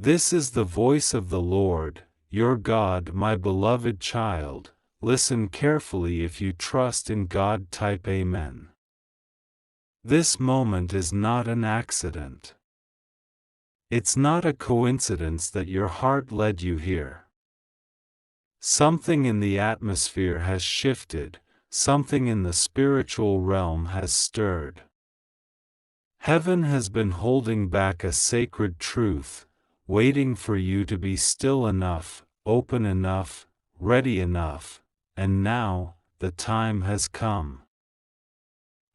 This is the voice of the Lord, your God, my beloved child. Listen carefully if you trust in God. Type Amen. This moment is not an accident. It's not a coincidence that your heart led you here. Something in the atmosphere has shifted, something in the spiritual realm has stirred. Heaven has been holding back a sacred truth, waiting for you to be still enough, open enough, ready enough, and now, the time has come.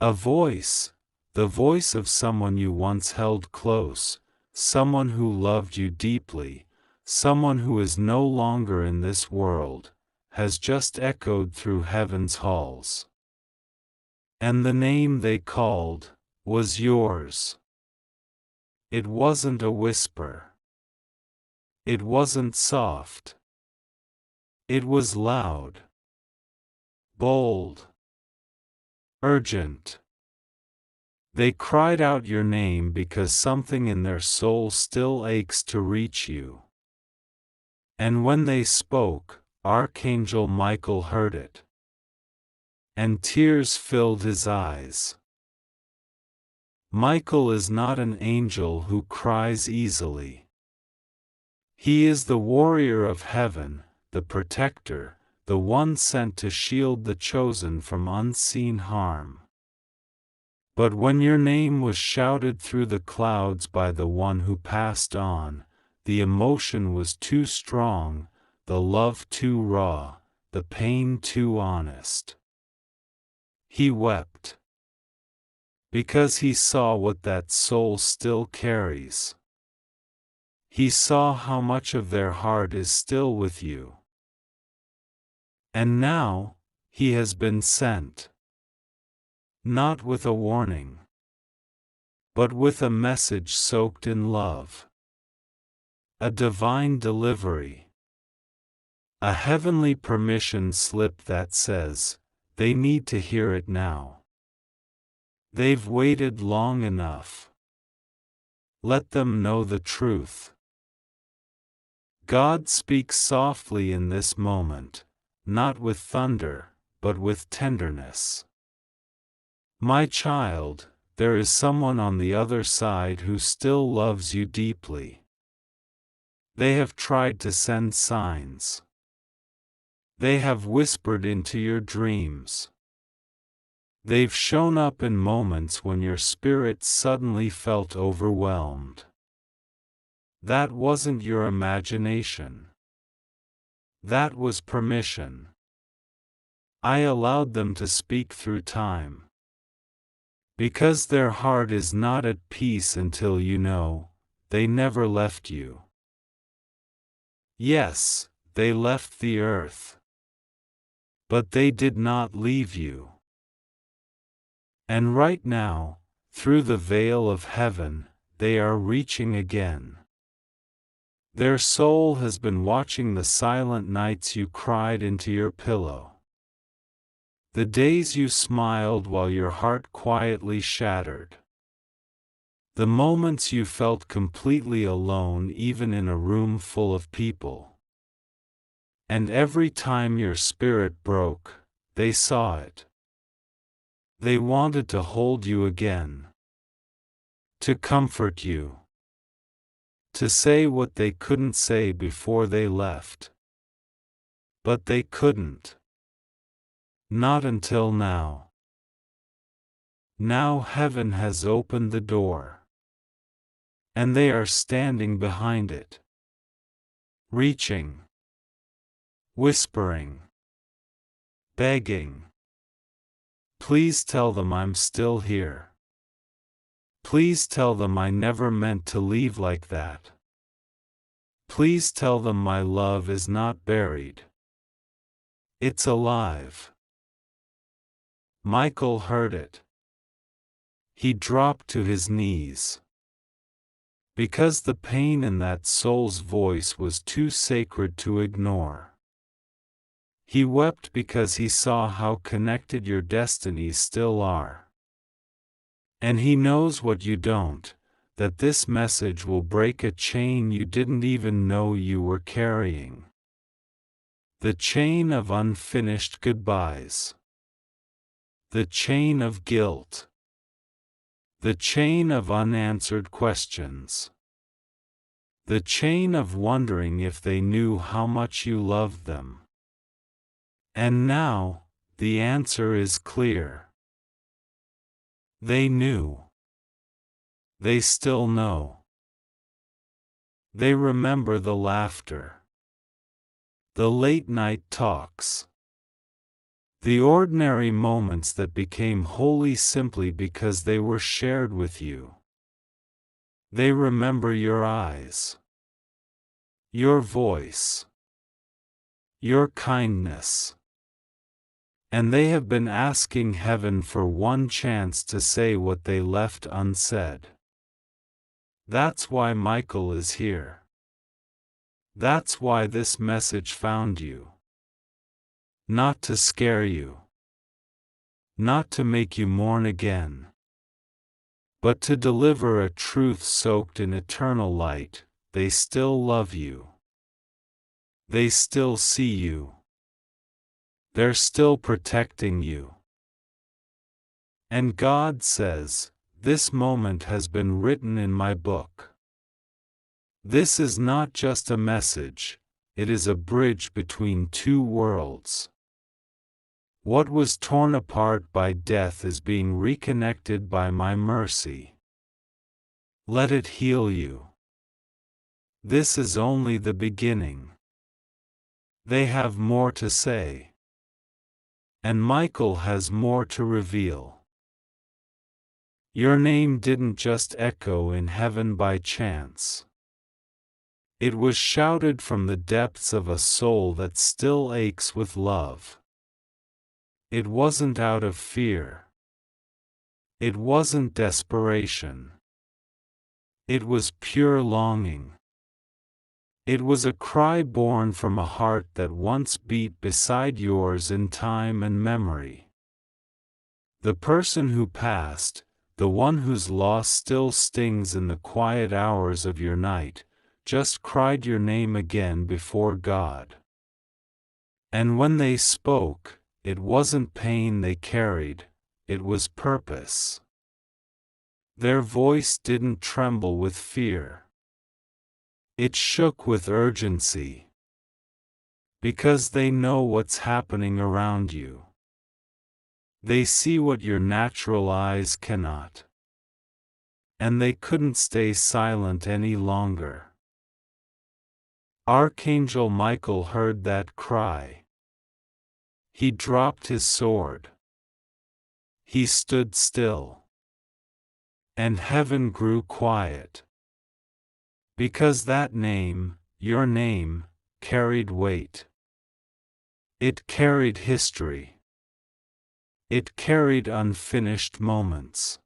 A voice, the voice of someone you once held close, someone who loved you deeply, someone who is no longer in this world, has just echoed through heaven's halls. And the name they called was yours. It wasn't a whisper. It wasn't soft. It was loud, bold, urgent. They cried out your name because something in their soul still aches to reach you. And when they spoke, Archangel Michael heard it. And tears filled his eyes. Michael is not an angel who cries easily. He is the warrior of heaven, the protector, the one sent to shield the chosen from unseen harm. But when your name was shouted through the clouds by the one who passed on, the emotion was too strong, the love too raw, the pain too honest. He wept. Because he saw what that soul still carries. He saw how much of their heart is still with you. And now, he has been sent. Not with a warning, but with a message soaked in love. A divine delivery. A heavenly permission slip that says, they need to hear it now. They've waited long enough. Let them know the truth. God speaks softly in this moment, not with thunder, but with tenderness. My child, there is someone on the other side who still loves you deeply. They have tried to send signs. They have whispered into your dreams. They've shown up in moments when your spirit suddenly felt overwhelmed. That wasn't your imagination. That was permission. I allowed them to speak through time. Because their heart is not at peace until you know, they never left you. Yes, they left the earth. But they did not leave you. And right now, through the veil of heaven, they are reaching again. Their soul has been watching the silent nights you cried into your pillow. The days you smiled while your heart quietly shattered. The moments you felt completely alone even in a room full of people. And every time your spirit broke, they saw it. They wanted to hold you again. To comfort you. To say what they couldn't say before they left. But they couldn't. Not until now. Now heaven has opened the door. And they are standing behind it. Reaching. Whispering. Begging. Please tell them I'm still here. Please tell them I never meant to leave like that. Please tell them my love is not buried. It's alive. Michael heard it. He dropped to his knees. Because the pain in that soul's voice was too sacred to ignore. He wept because he saw how connected your destinies still are. And he knows what you don't, that this message will break a chain you didn't even know you were carrying. The chain of unfinished goodbyes. The chain of guilt. The chain of unanswered questions. The chain of wondering if they knew how much you loved them. And now, the answer is clear. They knew. They still know. They remember the laughter. The late-night talks. The ordinary moments that became holy simply because they were shared with you. They remember your eyes, your voice, your kindness. And they have been asking heaven for one chance to say what they left unsaid. That's why Michael is here. That's why this message found you. Not to scare you. Not to make you mourn again. But to deliver a truth soaked in eternal light. They still love you. They still see you. They're still protecting you. And God says, this moment has been written in my book. This is not just a message, it is a bridge between two worlds. What was torn apart by death is being reconnected by my mercy. Let it heal you. This is only the beginning. They have more to say. And Michael has more to reveal. Your name didn't just echo in heaven by chance. It was shouted from the depths of a soul that still aches with love. It wasn't out of fear. It wasn't desperation. It was pure longing. It was a cry born from a heart that once beat beside yours in time and memory. The person who passed, the one whose loss still stings in the quiet hours of your night, just cried your name again before God. And when they spoke, it wasn't pain they carried, it was purpose. Their voice didn't tremble with fear. It shook with urgency. Because they know what's happening around you. They see what your natural eyes cannot. And they couldn't stay silent any longer. Archangel Michael heard that cry. He dropped his sword. He stood still. And heaven grew quiet. Because that name, your name, carried weight. It carried history. It carried unfinished moments.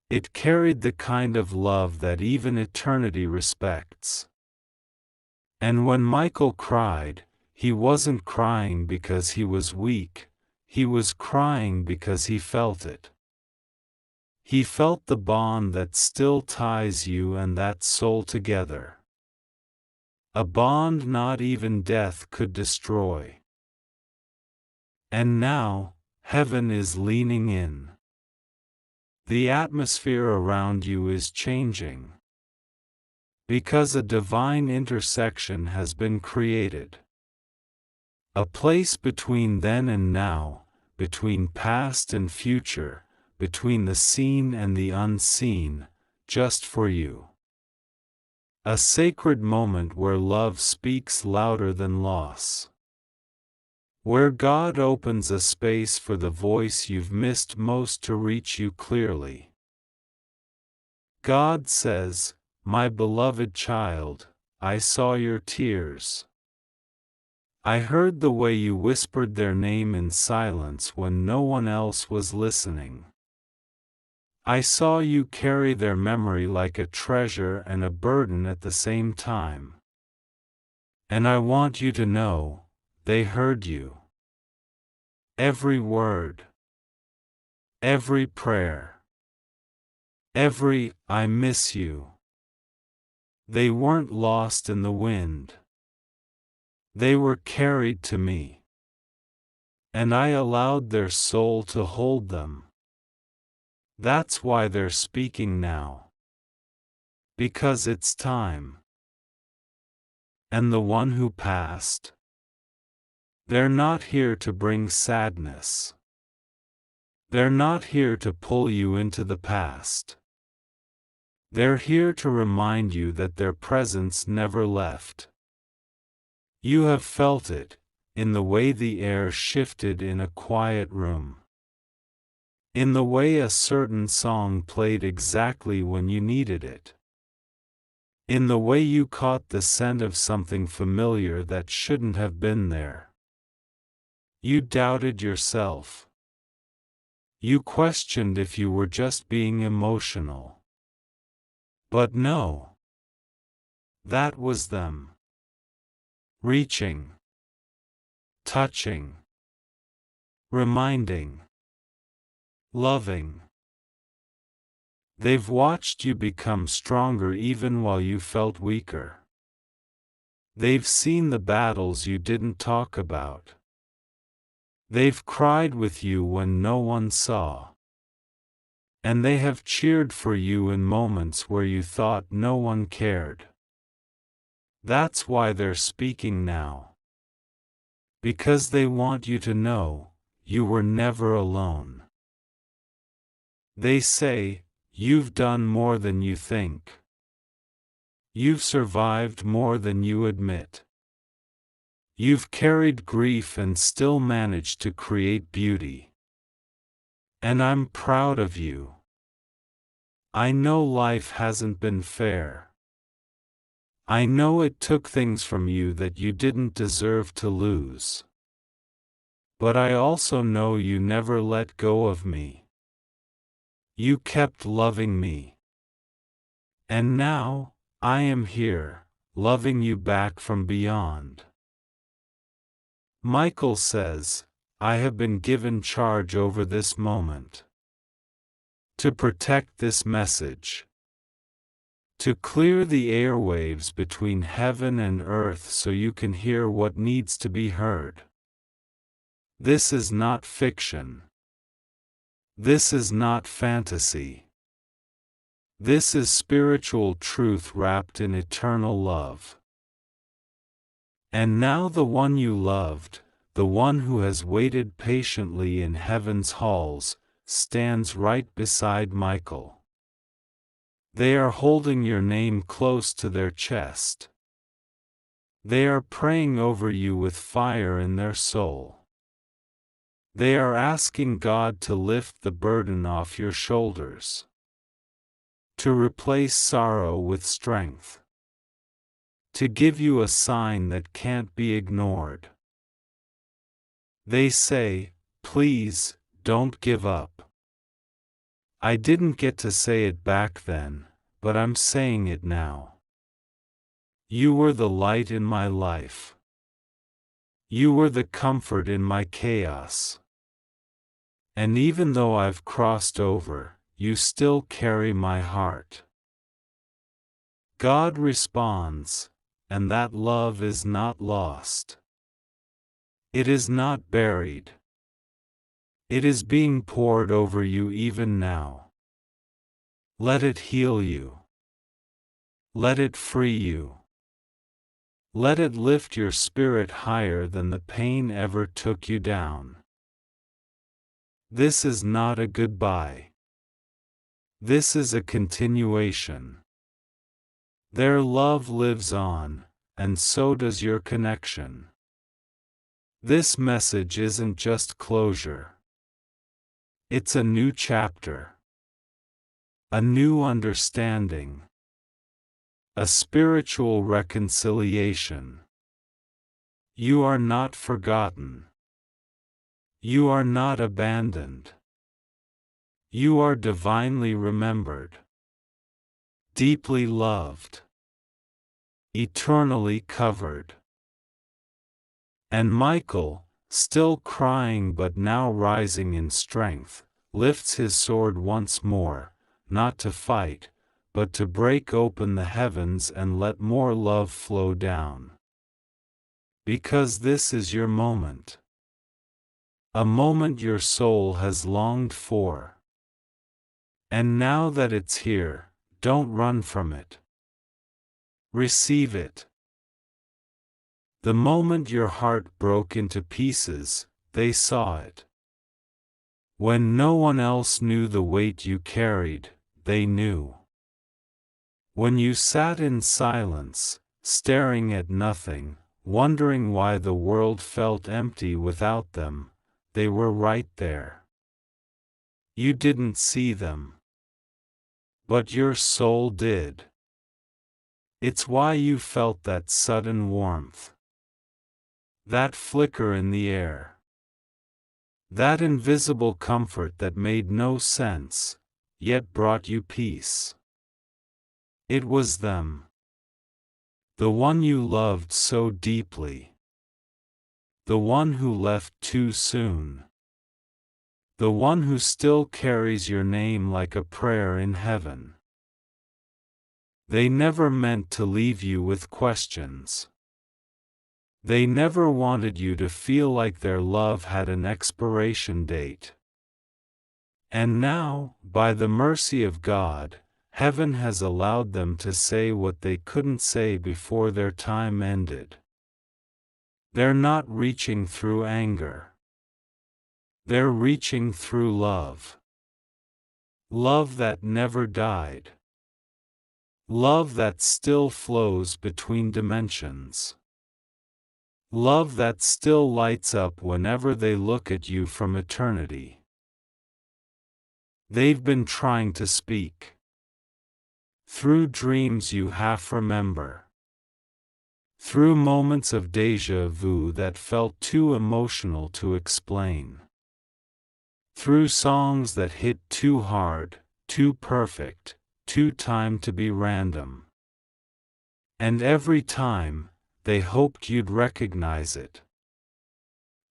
It carried the kind of love that even eternity respects. And when Michael cried, he wasn't crying because he was weak, he was crying because he felt it. He felt the bond that still ties you and that soul together. A bond not even death could destroy. And now, heaven is leaning in. The atmosphere around you is changing. Because a divine intersection has been created. A place between then and now, between past and future, between the seen and the unseen, just for you. A sacred moment where love speaks louder than loss. Where God opens a space for the voice you've missed most to reach you clearly. God says, my beloved child, I saw your tears. I heard the way you whispered their name in silence when no one else was listening. I saw you carry their memory like a treasure and a burden at the same time. And I want you to know, they heard you. Every word. Every prayer. Every "I miss you." They weren't lost in the wind. They were carried to me. And I allowed their soul to hold them. That's why they're speaking now. Because it's time. And the one who passed? They're not here to bring sadness. They're not here to pull you into the past. They're here to remind you that their presence never left. You have felt it, in the way the air shifted in a quiet room. In the way a certain song played exactly when you needed it. In the way you caught the scent of something familiar that shouldn't have been there. You doubted yourself. You questioned if you were just being emotional. But no. That was them. Reaching. Touching. Reminding. Loving. They've watched you become stronger even while you felt weaker. They've seen the battles you didn't talk about. They've cried with you when no one saw. And they have cheered for you in moments where you thought no one cared. That's why they're speaking now. Because they want you to know, you were never alone. They say, you've done more than you think. You've survived more than you admit. You've carried grief and still managed to create beauty. And I'm proud of you. I know life hasn't been fair. I know it took things from you that you didn't deserve to lose. But I also know you never let go of me. You kept loving me. And now, I am here, loving you back from beyond. Michael says, I have been given charge over this moment. To protect this message. To clear the airwaves between heaven and earth so you can hear what needs to be heard. This is not fiction. This is not fantasy. This is spiritual truth wrapped in eternal love. And now the one you loved, the one who has waited patiently in heaven's halls, stands right beside Michael. They are holding your name close to their chest. They are praying over you with fire in their soul. They are asking God to lift the burden off your shoulders. To replace sorrow with strength. To give you a sign that can't be ignored. They say, please, don't give up. I didn't get to say it back then, but I'm saying it now. You were the light in my life. You were the comfort in my chaos. And even though I've crossed over, you still carry my heart. God responds, and that love is not lost. It is not buried. It is being poured over you even now. Let it heal you. Let it free you. Let it lift your spirit higher than the pain ever took you down. This is not a goodbye. This is a continuation. Their love lives on, and so does your connection. This message isn't just closure. It's a new chapter. A new understanding. A spiritual reconciliation. You are not forgotten. You are not abandoned. You are divinely remembered. Deeply loved. Eternally covered. And Michael, still crying but now rising in strength, lifts his sword once more, not to fight, but to break open the heavens and let more love flow down. Because this is your moment. A moment your soul has longed for. And now that it's here, don't run from it. Receive it. The moment your heart broke into pieces, they saw it. When no one else knew the weight you carried, they knew. When you sat in silence, staring at nothing, wondering why the world felt empty without them, they were right there. You didn't see them. But your soul did. It's why you felt that sudden warmth. That flicker in the air. That invisible comfort that made no sense, yet brought you peace. It was them. The one you loved so deeply. The one who left too soon. The one who still carries your name like a prayer in heaven. They never meant to leave you with questions. They never wanted you to feel like their love had an expiration date. And now, by the mercy of God, heaven has allowed them to say what they couldn't say before their time ended. They're not reaching through anger. They're reaching through love. Love that never died. Love that still flows between dimensions. Love that still lights up whenever they look at you from eternity. They've been trying to speak. Through dreams you half remember. Through moments of déjà vu that felt too emotional to explain. Through songs that hit too hard, too perfect, too timed to be random. And every time, they hoped you'd recognize it.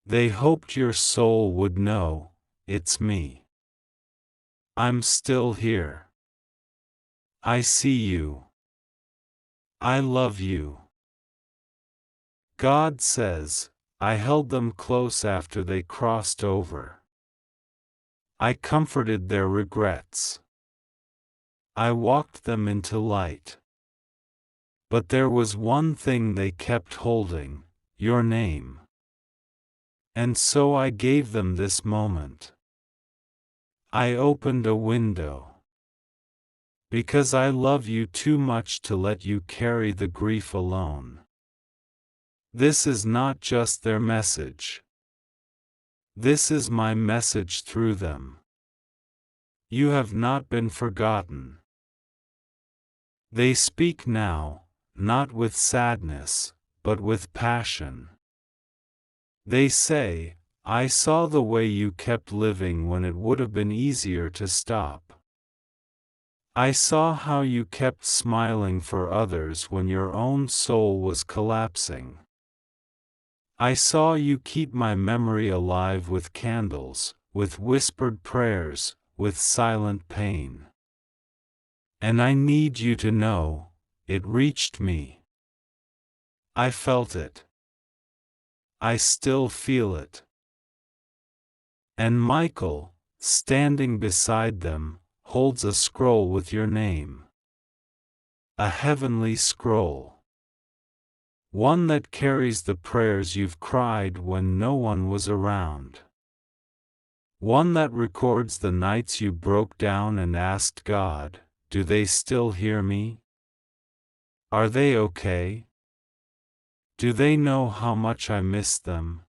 They hoped your soul would know, it's me. I'm still here. I see you. I love you. God says, I held them close after they crossed over. I comforted their regrets. I walked them into light. But there was one thing they kept holding, your name. And so I gave them this moment. I opened a window. Because I love you too much to let you carry the grief alone. This is not just their message. This is my message through them. You have not been forgotten. They speak now, not with sadness, but with passion. They say, I saw the way you kept living when it would have been easier to stop. I saw how you kept smiling for others when your own soul was collapsing. I saw you keep my memory alive with candles, with whispered prayers, with silent pain. And I need you to know, it reached me. I felt it. I still feel it. And Michael, standing beside them, holds a scroll with your name. A heavenly scroll. One that carries the prayers you've cried when no one was around. One that records the nights you broke down and asked God, do they still hear me? Are they okay? Do they know how much I miss them?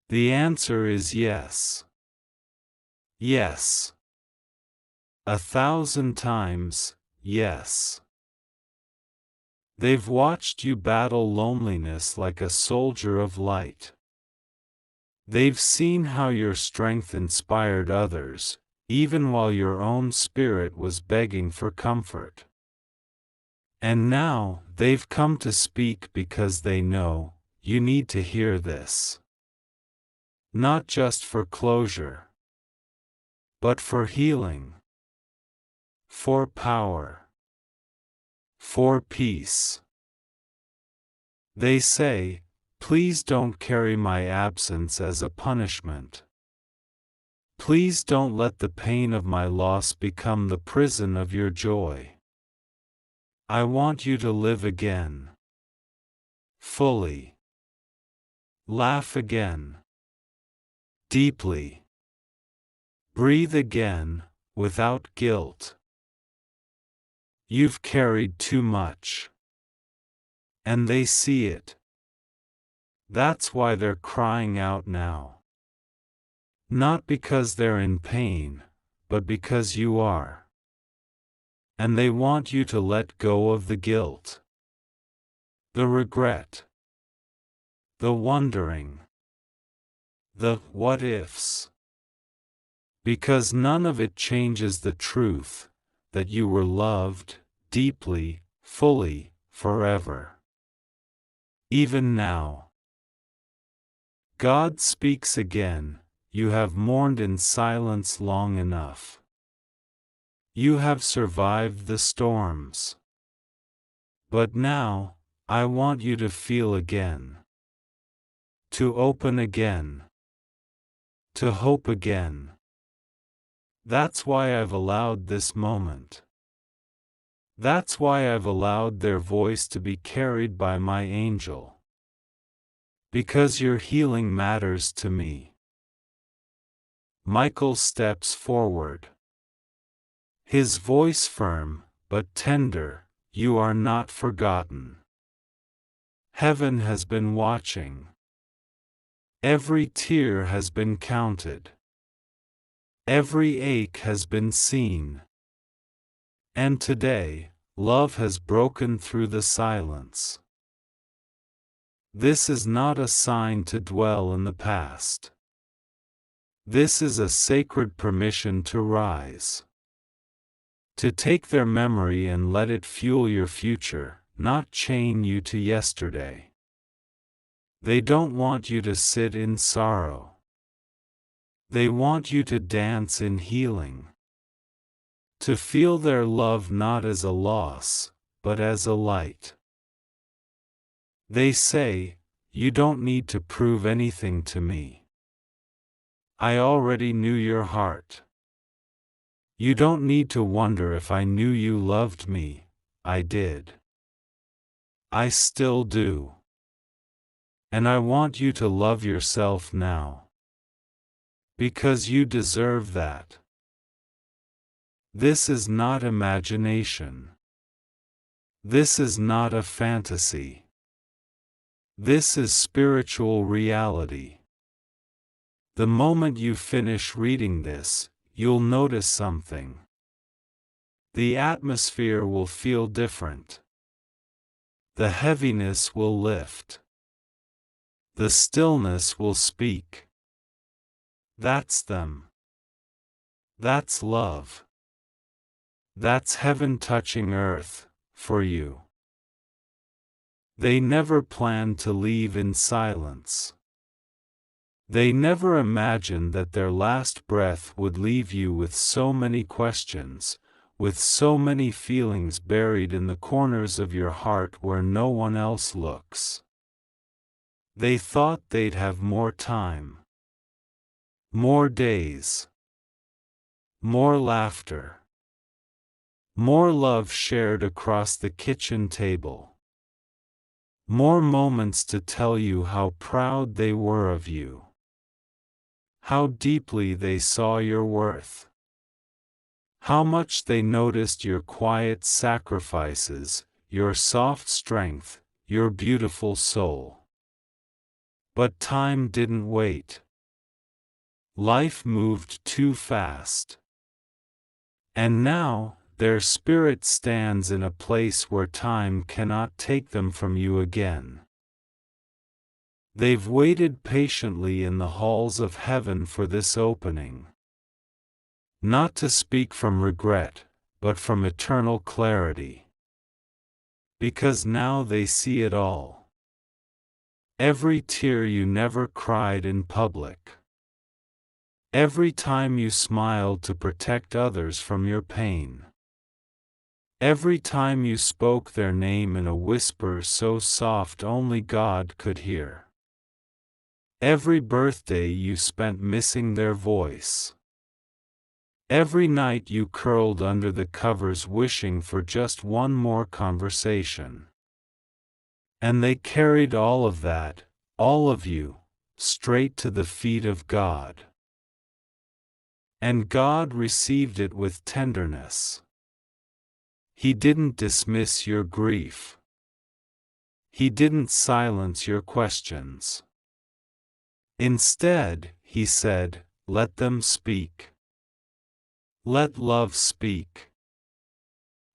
The answer is yes. Yes. 1,000 times, yes. They've watched you battle loneliness like a soldier of light. They've seen how your strength inspired others, even while your own spirit was begging for comfort. And now, they've come to speak because they know, you need to hear this. Not just for closure, but for healing. for power, for peace. They say, please don't carry my absence as a punishment. Please don't let the pain of my loss become the prison of your joy. I want you to live again. Fully. Laugh again. Deeply. Breathe again, without guilt. You've carried too much. And they see it. That's why they're crying out now. Not because they're in pain, but because you are. And they want you to let go of the guilt, the regret, the wondering, the what-ifs. Because none of it changes the truth that you were loved, deeply, fully, forever. Even now. God speaks again. You have mourned in silence long enough. You have survived the storms. But now, I want you to feel again. To open again. To hope again. That's why I've allowed this moment. That's why I've allowed their voice to be carried by my angel. Because your healing matters to me. Michael steps forward. His voice firm, but tender, you are not forgotten. Heaven has been watching. Every tear has been counted. Every ache has been seen. And today, love has broken through the silence. This is not a sign to dwell in the past. This is a sacred permission to rise. To take their memory and let it fuel your future, not chain you to yesterday. They don't want you to sit in sorrow. They want you to dance in healing. To feel their love not as a loss, but as a light. They say, you don't need to prove anything to me. I already knew your heart. You don't need to wonder if I knew you loved me. I did. I still do. And I want you to love yourself now. Because you deserve that. This is not imagination. This is not a fantasy. This is spiritual reality. The moment you finish reading this, you'll notice something. The atmosphere will feel different. The heaviness will lift. The stillness will speak. That's them. That's love. That's heaven touching earth, for you. They never planned to leave in silence. They never imagined that their last breath would leave you with so many questions, with so many feelings buried in the corners of your heart where no one else looks. They thought they'd have more time. More days. More laughter. More love shared across the kitchen table. More moments to tell you how proud they were of you. How deeply they saw your worth. How much they noticed your quiet sacrifices, your soft strength, your beautiful soul. But time didn't wait. Life moved too fast. And now, their spirit stands in a place where time cannot take them from you again. They've waited patiently in the halls of heaven for this opening. Not to speak from regret, but from eternal clarity. Because now they see it all. Every tear you never cried in public. Every time you smiled to protect others from your pain. Every time you spoke their name in a whisper so soft only God could hear. Every birthday you spent missing their voice. Every night you curled under the covers wishing for just one more conversation. And they carried all of that, all of you, straight to the feet of God. And God received it with tenderness. He didn't dismiss your grief. He didn't silence your questions. Instead, He said, "Let them speak. Let love speak.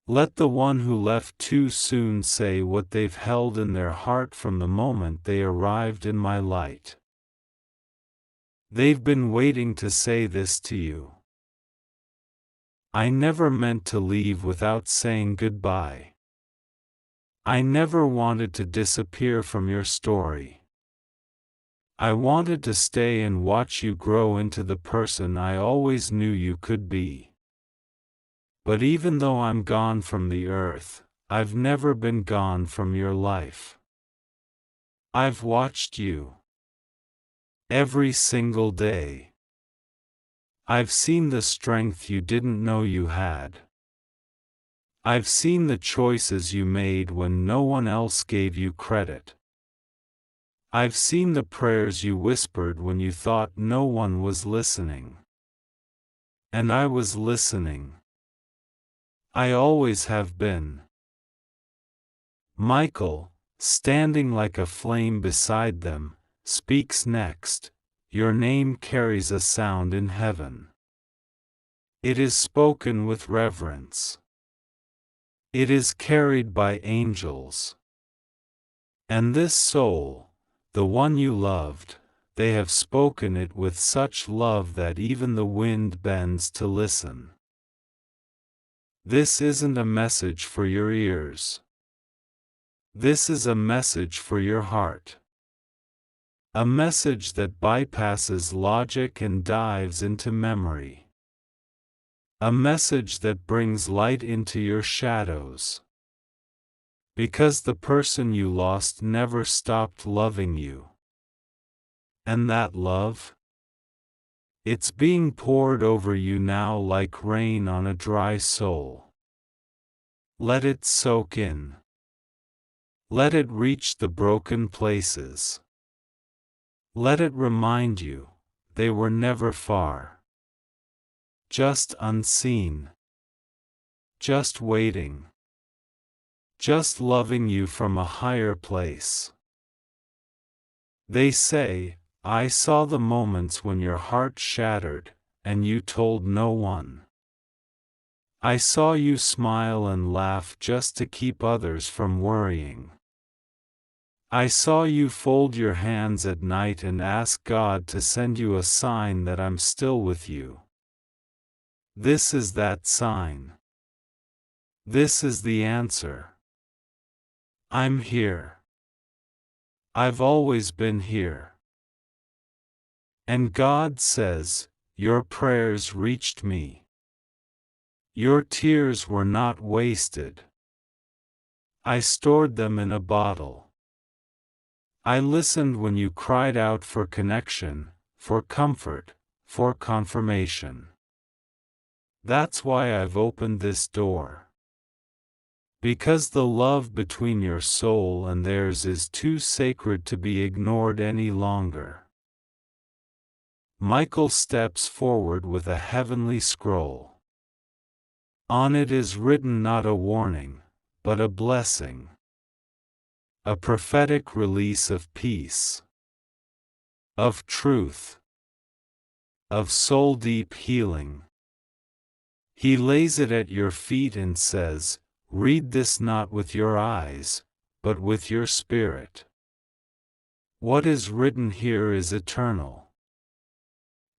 Let the one who left too soon say what they've held in their heart from the moment they arrived in my light. They've been waiting to say this to you. I never meant to leave without saying goodbye. I never wanted to disappear from your story. I wanted to stay and watch you grow into the person I always knew you could be. But even though I'm gone from the earth, I've never been gone from your life. I've watched you. Every single day. I've seen the strength you didn't know you had. I've seen the choices you made when no one else gave you credit. I've seen the prayers you whispered when you thought no one was listening. And I was listening. I always have been. Michael, standing like a flame beside them, speaks next. Your name carries a sound in heaven. It is spoken with reverence. It is carried by angels. And this soul, the one you loved, they have spoken it with such love that even the wind bends to listen. This isn't a message for your ears. This is a message for your heart. A message that bypasses logic and dives into memory. A message that brings light into your shadows. Because the person you lost never stopped loving you. And that love? It's being poured over you now like rain on a dry soul. Let it soak in. Let it reach the broken places. Let it remind you, they were never far. Just unseen. Just waiting. Just loving you from a higher place. They say, I saw the moments when your heart shattered, and you told no one. I saw you smile and laugh just to keep others from worrying. I saw you fold your hands at night and ask God to send you a sign that I'm still with you. This is that sign. This is the answer. I'm here. I've always been here. And God says, your prayers reached me. Your tears were not wasted. I stored them in a bottle. I listened when you cried out for connection, for comfort, for confirmation. That's why I've opened this door. Because the love between your soul and theirs is too sacred to be ignored any longer. Michael steps forward with a heavenly scroll. On it is written not a warning, but a blessing. A prophetic release of peace. Of truth. Of soul-deep healing. He lays it at your feet and says, read this not with your eyes, but with your spirit. What is written here is eternal.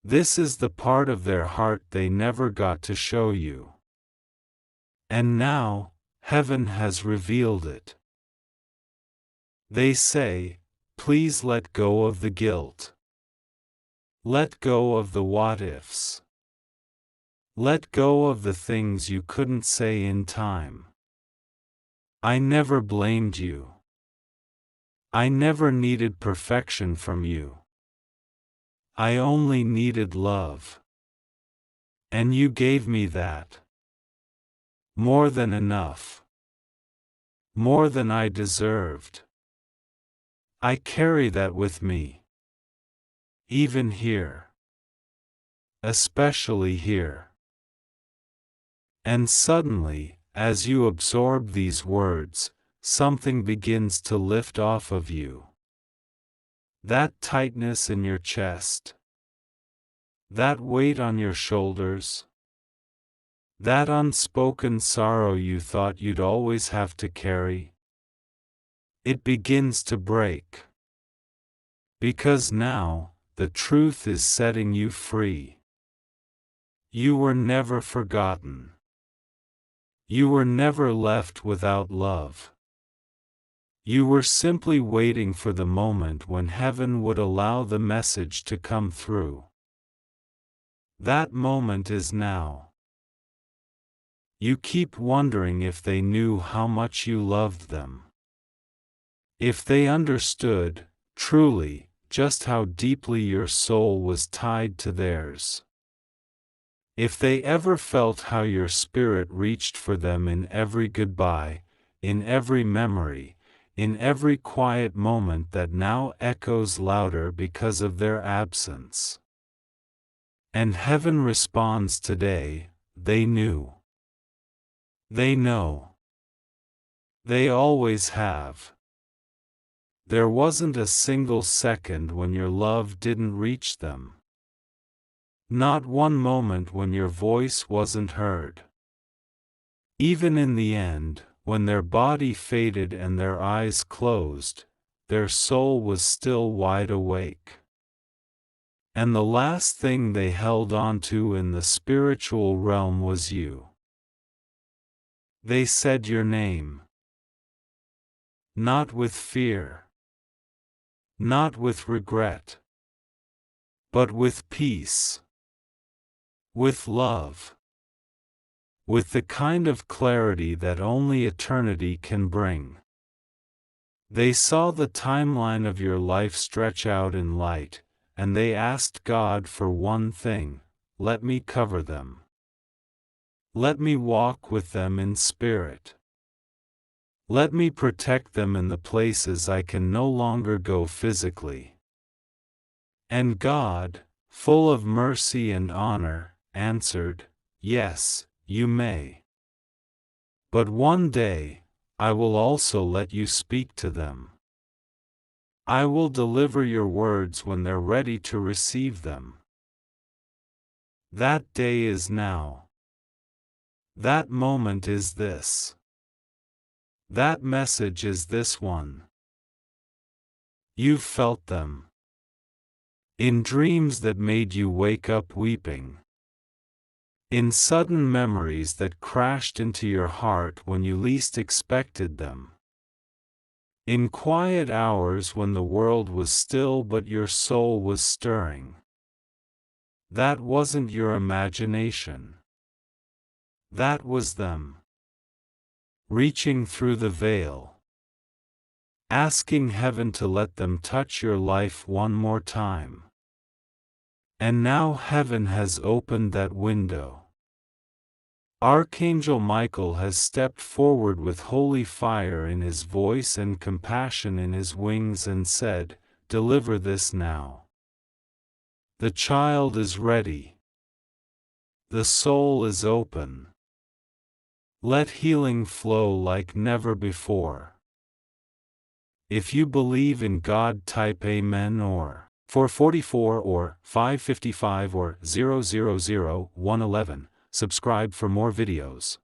This is the part of their heart they never got to show you. And now, heaven has revealed it. They say, please let go of the guilt. Let go of the what-ifs. Let go of the things you couldn't say in time. I never blamed you. I never needed perfection from you. I only needed love. And you gave me that. More than enough. More than I deserved. I carry that with me. Even here. Especially here. And suddenly, as you absorb these words, something begins to lift off of you. That tightness in your chest. That weight on your shoulders. That unspoken sorrow you thought you'd always have to carry. It begins to break. Because now, the truth is setting you free. You were never forgotten. You were never left without love. You were simply waiting for the moment when heaven would allow the message to come through. That moment is now. You keep wondering if they knew how much you loved them. If they understood, truly, just how deeply your soul was tied to theirs. If they ever felt how your spirit reached for them in every goodbye, in every memory, in every quiet moment that now echoes louder because of their absence. And heaven responds today, they knew. They know. They always have. There wasn't a single second when your love didn't reach them. Not one moment when your voice wasn't heard. Even in the end, when their body faded and their eyes closed, their soul was still wide awake. And the last thing they held onto in the spiritual realm was you. They said your name. Not with fear. Not with regret. But with peace. With love. With the kind of clarity that only eternity can bring. They saw the timeline of your life stretch out in light, and they asked God for one thing: let me cover them. Let me walk with them in spirit. Let me protect them in the places I can no longer go physically. And God, full of mercy and honor, answered, yes, you may. But one day, I will also let you speak to them. I will deliver your words when they're ready to receive them. That day is now. That moment is this. That message is this one. You've felt them. In dreams that made you wake up weeping. In sudden memories that crashed into your heart when you least expected them. In quiet hours when the world was still but your soul was stirring. That wasn't your imagination. That was them. Reaching through the veil. Asking heaven to let them touch your life one more time. And now heaven has opened that window. Archangel Michael has stepped forward with holy fire in his voice and compassion in his wings and said, deliver this now. The child is ready. The soul is open. Let healing flow like never before. If you believe in God, type Amen or 444 or 555 or 000 111. Subscribe for more videos.